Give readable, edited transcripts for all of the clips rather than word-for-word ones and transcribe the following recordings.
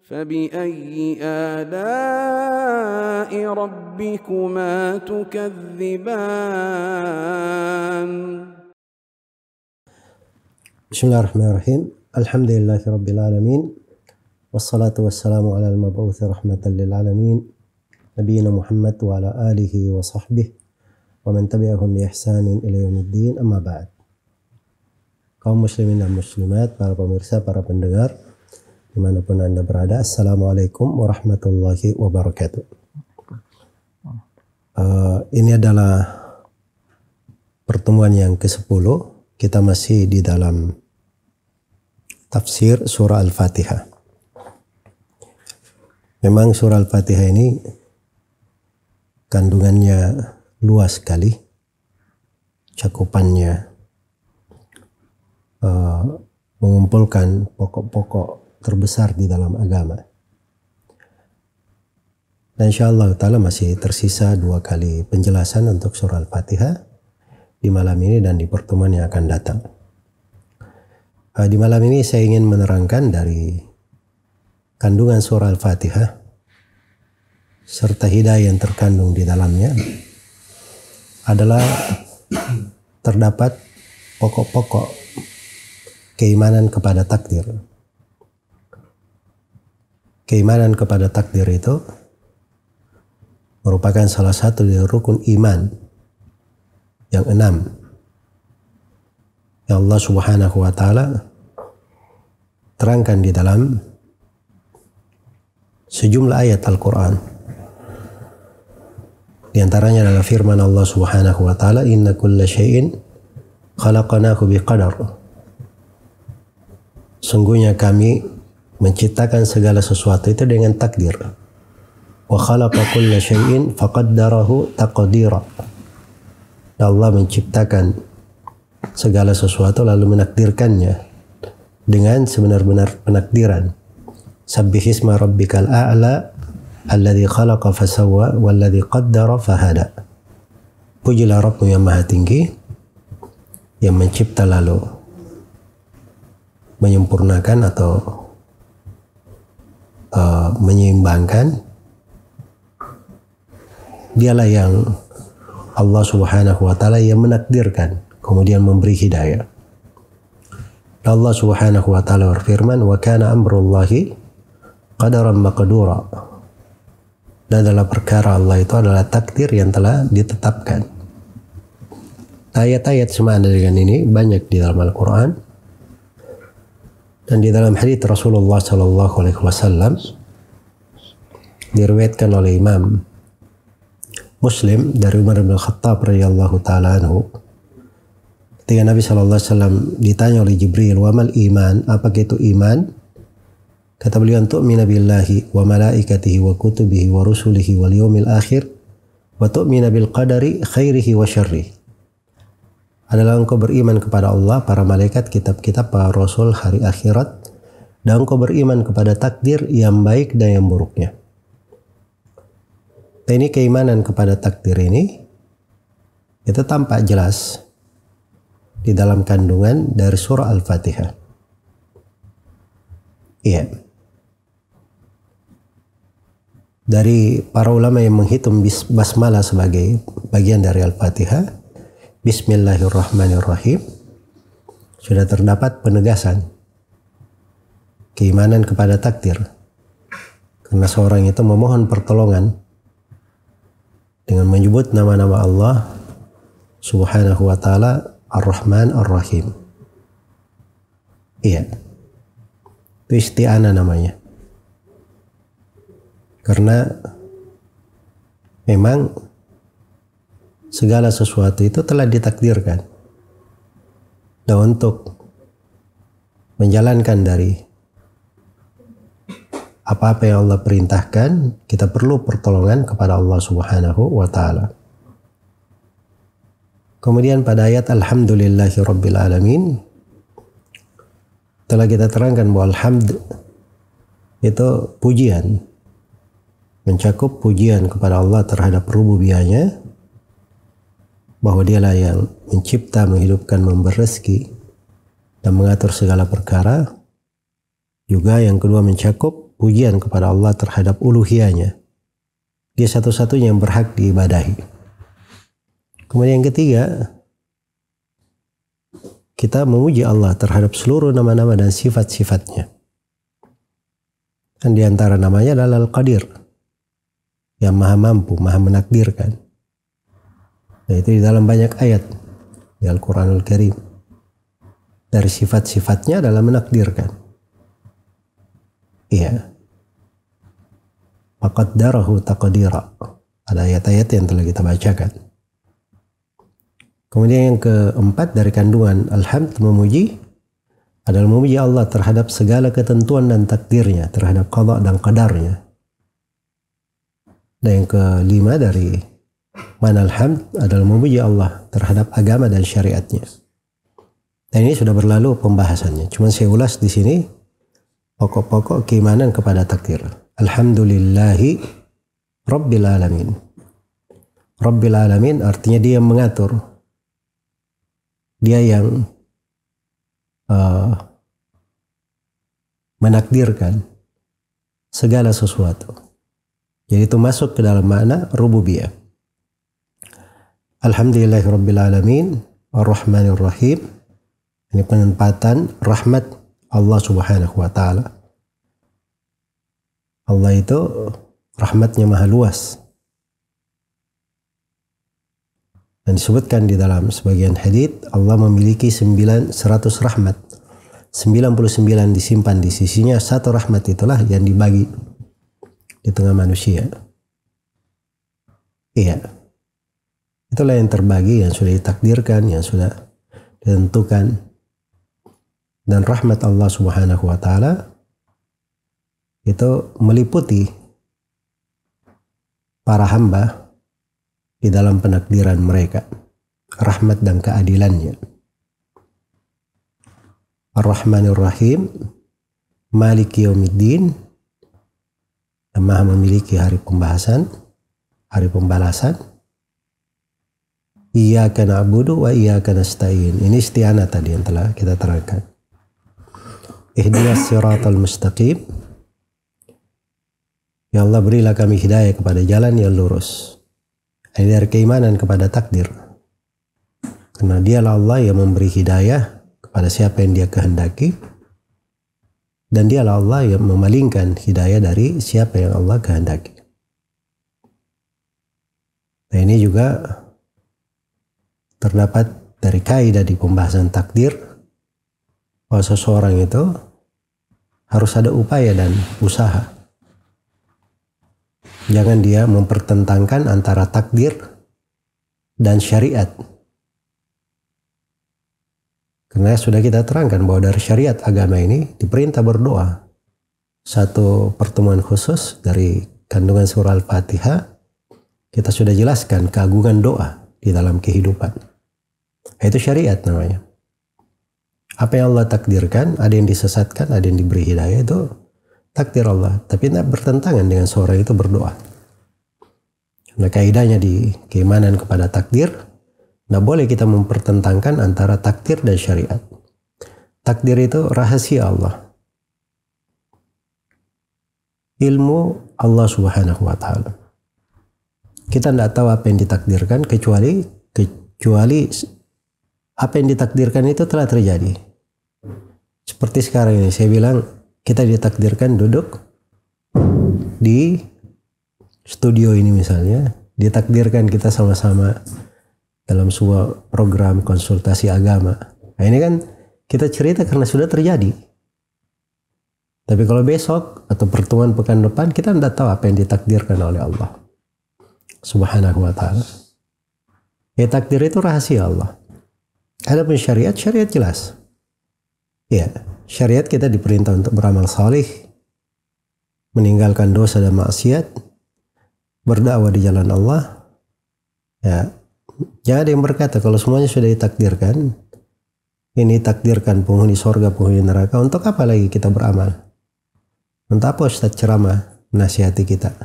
فبأي آلاء ربكما تكذبان بسم الله الرحمن الرحيم الحمد لله رب العالمين والصلاة والسلام على المبعوث رحمة للعالمين نبينا محمد وعلى آله وصحبه ومن تبعهم بإحسان إلى يوم الدين أما بعد. Kaum muslimin dan muslimat, para pemirsa, para pendengar dimanapun Anda berada, Assalamualaikum warahmatullahi wabarakatuh. Ini adalah pertemuan yang ke-10. Kita masih di dalam tafsir surah Al-Fatihah. Memang surah Al-Fatihah ini kandungannya luas sekali, cakupannya mengumpulkan pokok-pokok terbesar di dalam agama. Dan insyaallah ta'ala masih tersisa 2 kali penjelasan untuk surah Al-Fatihah di malam ini dan di pertemuan yang akan datang. Di malam ini saya ingin menerangkan dari kandungan surah Al-Fatihah serta hidayah yang terkandung di dalamnya adalah terdapat pokok-pokok keimanan kepada takdir. Keimanan kepada takdir itu merupakan salah satu dari rukun iman yang 6 yang Allah Subhanahu wa Ta'ala terangkan di dalam sejumlah ayat Al-Quran. Di antaranya adalah firman Allah Subhanahu wa Ta'ala, inna kulla syai'in khalaqnahu biqadar. Sungguhnya kami menciptakan segala sesuatu itu dengan takdir. Wa khalaqa kulla syai'in faqaddarahu taqdira. Allah menciptakan segala sesuatu lalu menakdirkannya dengan sebenar-benar penakdiran. Sabbihisma rabbikal a'la alladzi khalaqa fasawwa walladzi qaddara fahada. Pujilah Rabbmu yang maha tinggi yang mencipta lalu menyempurnakan atau menyeimbangkan. Dialah yang Allah Subhanahu wa Ta'ala yang menakdirkan kemudian memberi hidayah. Allah Subhanahu wa Ta'ala berfirman, wa kana amrullahi qadaran maqdura. Dan adalah perkara Allah itu adalah takdir yang telah ditetapkan. Ayat-ayat semakna dengan ini banyak di dalam Al-Quran dan di dalam hadits Rasulullah Sallallahu Alaihi Wasallam diriwayatkan oleh Imam Muslim dari Umar bin Khattab radhiyallahu taala anhu. Ketika Nabi Sallallahu Alaihi Wasallam ditanya oleh Jibril, wa mal iman, apakah itu iman? Kata beliau, tu'mina billahi wa malaikatihi wa kutubihi wa rusulihi wal yawmil akhir wa tu'mina bil qadari khairihi wa syarrihi. Adalah engkau beriman kepada Allah, para malaikat, kitab-kitab, para rasul, hari akhirat, dan engkau beriman kepada takdir yang baik dan yang buruknya. Dan ini keimanan kepada takdir ini itu tampak jelas di dalam kandungan dari surah Al-Fatihah. Iya. Dari para ulama yang menghitung basmalah sebagai bagian dari Al-Fatihah, Bismillahirrahmanirrahim, sudah terdapat penegasan keimanan kepada takdir. Karena seorang itu memohon pertolongan dengan menyebut nama-nama Allah Subhanahu wa Ta'ala Ar-Rahman Ar-Rahim. Iya. Itu isti'anah namanya. Karena memang segala sesuatu itu telah ditakdirkan. Dan untuk menjalankan dari apa-apa yang Allah perintahkan, kita perlu pertolongan kepada Allah Subhanahu wa Ta'ala. Kemudian pada ayat Alhamdulillahi Rabbil Alamin telah kita terangkan bahwa alhamd itu pujian, mencakup pujian kepada Allah terhadap rububiyahnya, bahwa dialah yang mencipta, menghidupkan, memberi rezeki dan mengatur segala perkara. Juga yang kedua mencakup pujian kepada Allah terhadap uluhiyahnya. Dia satu-satunya yang berhak diibadahi. Kemudian yang ketiga, kita memuji Allah terhadap seluruh nama-nama dan sifat-sifatnya. Dan di antara namanya adalah Al-Qadir, yang maha mampu, maha menakdirkan. Nah, itu di dalam banyak ayat di Al-Quranul Karim. Dari sifat-sifatnya adalah menakdirkan. Iya. Faqaddarahu taqdira. Ada ayat-ayat yang telah kita bacakan. Kemudian yang keempat dari kandungan alhamd, memuji, adalah memuji Allah terhadap segala ketentuan dan takdirnya, terhadap qada dan qadarnya. Dan yang kelima dari mana alhamd adalah memuji Allah terhadap agama dan syariatnya. Dan ini sudah berlalu pembahasannya. Cuma saya ulas di sini pokok-pokok keimanan kepada takdir. Alhamdulillahi Rabbil Alamin. Rabbil Alamin artinya dia yang mengatur. Dia yang menakdirkan segala sesuatu. Jadi itu masuk ke dalam makna rububiyah. Alhamdulillahi Rabbil Alamin Ar-Rahmanir Rahim. Ini penempatan rahmat Allah Subhanahu wa Ta'ala. Allah itu rahmatnya maha luas. Dan disebutkan di dalam sebagian hadits, Allah memiliki 100 rahmat. 99 disimpan di sisinya, satu rahmat itulah yang dibagi di tengah manusia. Iya. Itulah yang terbagi, yang sudah ditakdirkan, yang sudah ditentukan. Dan rahmat Allah Subhanahu wa Ta'ala itu meliputi para hamba di dalam penakdiran mereka, rahmat dan keadilannya. Ar-Rahmanir Rahim, Maliki Yaumiddin, yang maha memiliki hari pembahasan, hari pembalasan. Iyyaka na'budu wa iyyaka nasta'in. Ini isti'anah tadi yang telah kita terangkan. Ihdinas siratal mustaqim. Ya Allah, berilah kami hidayah kepada jalan yang lurus. Ini dari keimanan kepada takdir. Karena dialah Allah yang memberi hidayah kepada siapa yang dia kehendaki. Dan dialah Allah yang memalingkan hidayah dari siapa yang Allah kehendaki. Nah, ini juga terdapat dari kaidah di pembahasan takdir, bahwa seseorang itu harus ada upaya dan usaha. Jangan dia mempertentangkan antara takdir dan syariat. Karena sudah kita terangkan bahwa dari syariat agama ini diperintah berdoa. Satu pertemuan khusus dari kandungan surah Al-Fatihah, kita sudah jelaskan keagungan doa di dalam kehidupan. Itu syariat namanya. Apa yang Allah takdirkan, ada yang disesatkan, ada yang diberi hidayah, itu takdir Allah. Tapi tidak bertentangan dengan seorang itu berdoa. Nah, kaidahnya di keimanan kepada takdir, tidak boleh kita mempertentangkan antara takdir dan syariat. Takdir itu rahasia Allah. Ilmu Allah Subhanahu wa Ta'ala. Kita tidak tahu apa yang ditakdirkan kecuali apa yang ditakdirkan itu telah terjadi. Seperti sekarang ini, saya bilang kita ditakdirkan duduk di studio ini misalnya, ditakdirkan kita sama-sama dalam sebuah program konsultasi agama. Nah, ini kan kita cerita karena sudah terjadi. Tapi kalau besok atau pertemuan pekan depan, kita tidak tahu apa yang ditakdirkan oleh Allah Subhanahu wa Ta'ala. Ya, takdir itu rahasia Allah. Adapun syariat jelas. Ya, syariat kita diperintah untuk beramal salih, meninggalkan dosa dan maksiat, berdakwah di jalan Allah. Ya, jangan ada yang berkata kalau semuanya sudah ditakdirkan, ini takdirkan penghuni sorga, penghuni neraka, untuk apa lagi kita beramal? Untuk apa Ustaz ceramah nasihati kita?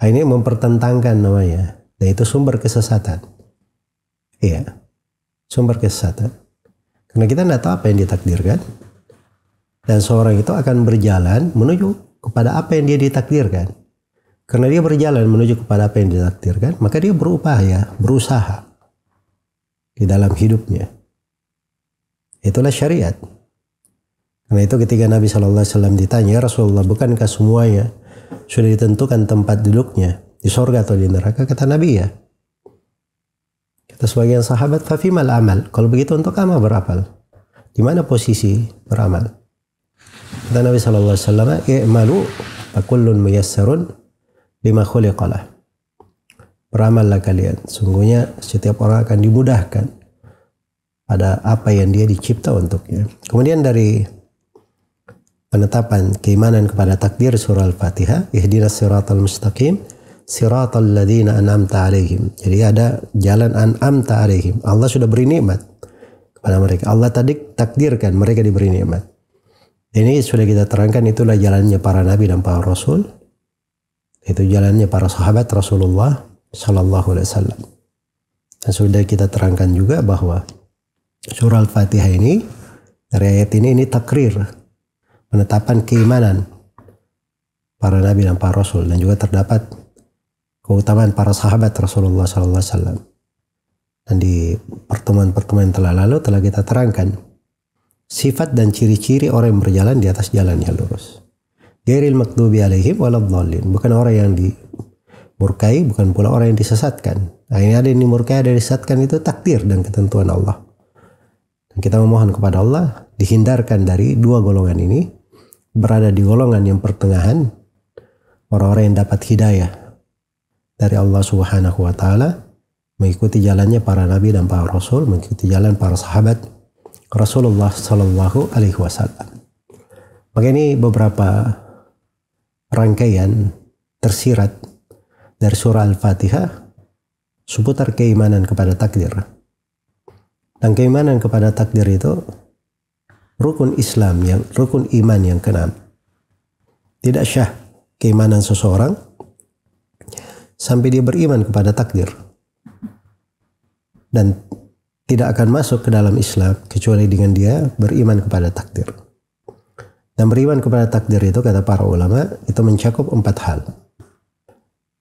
Nah, ini mempertentangkan namanya, dan itu sumber kesesatan. Iya, sumber kesesatan. Karena kita tidak tahu apa yang ditakdirkan. Dan seorang itu akan berjalan menuju kepada apa yang dia ditakdirkan. Karena dia berjalan menuju kepada apa yang ditakdirkan, maka dia berusaha di dalam hidupnya. Itulah syariat. Karena itu ketika Nabi SAW ditanya, Rasulullah, bukankah semuanya sudah ditentukan tempat duduknya di surga atau di neraka? Kata Nabi, ya. Kata sebagian sahabat, fafimal amal. Kalau begitu untuk apa beramal? Di mana posisi beramal? Kata Nabi SAW, i'malu fakullun muyassarun lima khuliqalah. Beramallah kalian. Sungguhnya setiap orang akan dimudahkan pada apa yang dia dicipta untuknya. Kemudian dari penetapan keimanan kepada takdir surah Al-Fatihah, ihdinas siratal mustaqim siratal ladzina an'amta alaihim. Jadi ada jalan an'amta alaihim. Allah sudah beri nikmat kepada mereka. Allah tadi takdirkan mereka diberi nikmat. Ini sudah kita terangkan, itulah jalannya para nabi dan para rasul. Itu jalannya para sahabat Rasulullah sallallahu alaihi wasallam. Dan sudah kita terangkan juga bahwa surah Al-Fatihah ini, dari ayat ini takrir, penetapan keimanan para nabi dan para rasul, dan juga terdapat keutamaan para sahabat Rasulullah sallallahu alaihi wasallam. Dan di pertemuan-pertemuan yang telah lalu telah kita terangkan sifat dan ciri-ciri orang yang berjalan di atas jalan yang lurus. Ghairil maghdubi alaihim waladhdallin. Bukan orang yang dimurkai, bukan pula orang yang disesatkan. Nah, ini ada yang dimurkai, ada yang disesatkan, itu takdir dan ketentuan Allah. Dan kita memohon kepada Allah dihindarkan dari dua golongan ini, berada di golongan yang pertengahan, orang-orang yang dapat hidayah dari Allah Subhanahu wa taala, mengikuti jalannya para nabi dan para rasul, mengikuti jalan para sahabat Rasulullah sallallahu alaihi wasallam. Maka ini beberapa rangkaian tersirat dari surah Al-Fatihah seputar keimanan kepada takdir. Dan keimanan kepada takdir itu rukun Islam, rukun iman yang keenam. Tidak syah keimanan seseorang sampai dia beriman kepada takdir. Dan tidak akan masuk ke dalam Islam kecuali dengan dia beriman kepada takdir. Dan beriman kepada takdir itu, kata para ulama, itu mencakup 4 hal.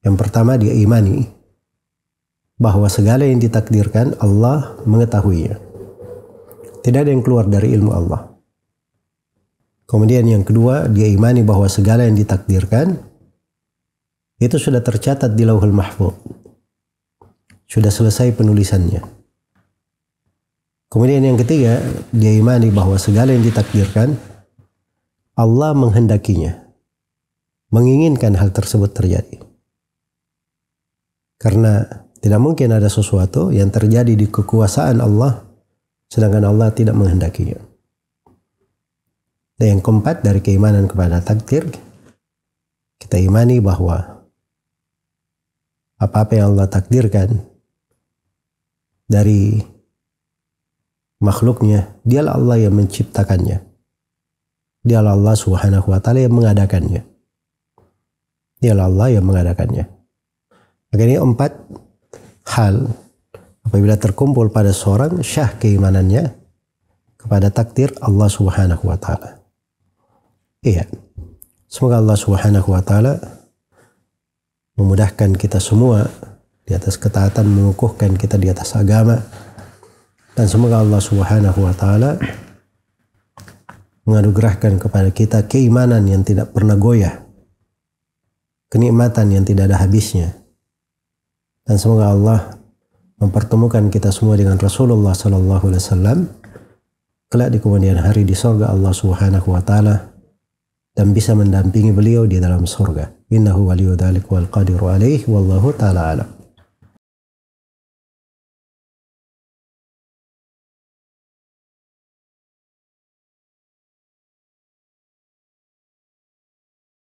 Yang pertama, dia imani bahwa segala yang ditakdirkan Allah mengetahuinya. Tidak ada yang keluar dari ilmu Allah. Kemudian yang kedua, dia imani bahwa segala yang ditakdirkan itu sudah tercatat di Lauhul Mahfuz. Sudah selesai penulisannya. Kemudian yang ketiga, dia imani bahwa segala yang ditakdirkan Allah menghendakinya, menginginkan hal tersebut terjadi. Karena tidak mungkin ada sesuatu yang terjadi di kekuasaan Allah sedangkan Allah tidak menghendakinya. Dan yang keempat, dari keimanan kepada takdir, kita imani bahwa apa-apa yang Allah takdirkan dari makhluknya, dialah Allah yang menciptakannya. Dialah Allah Subhanahu wa taala yang mengadakannya. Dialah Allah yang mengadakannya. Maka ini 4 hal apabila terkumpul pada seorang, syah keimanannya kepada takdir Allah Subhanahu wa taala. Iya. Semoga Allah Subhanahu wa taala memudahkan kita semua di atas ketaatan, mengukuhkan kita di atas agama. Dan semoga Allah Subhanahu wa taala menganugerahkan kepada kita keimanan yang tidak pernah goyah, kenikmatan yang tidak ada habisnya. Dan semoga Allah mempertemukan kita semua dengan Rasulullah sallallahu alaihi wasallam kelak di kemudian hari di surga Allah Subhanahu wa taala, dan bisa mendampingi beliau di dalam surga. Innahu waliyyu dzalika wal qadiru alaihi wallahu taala alam.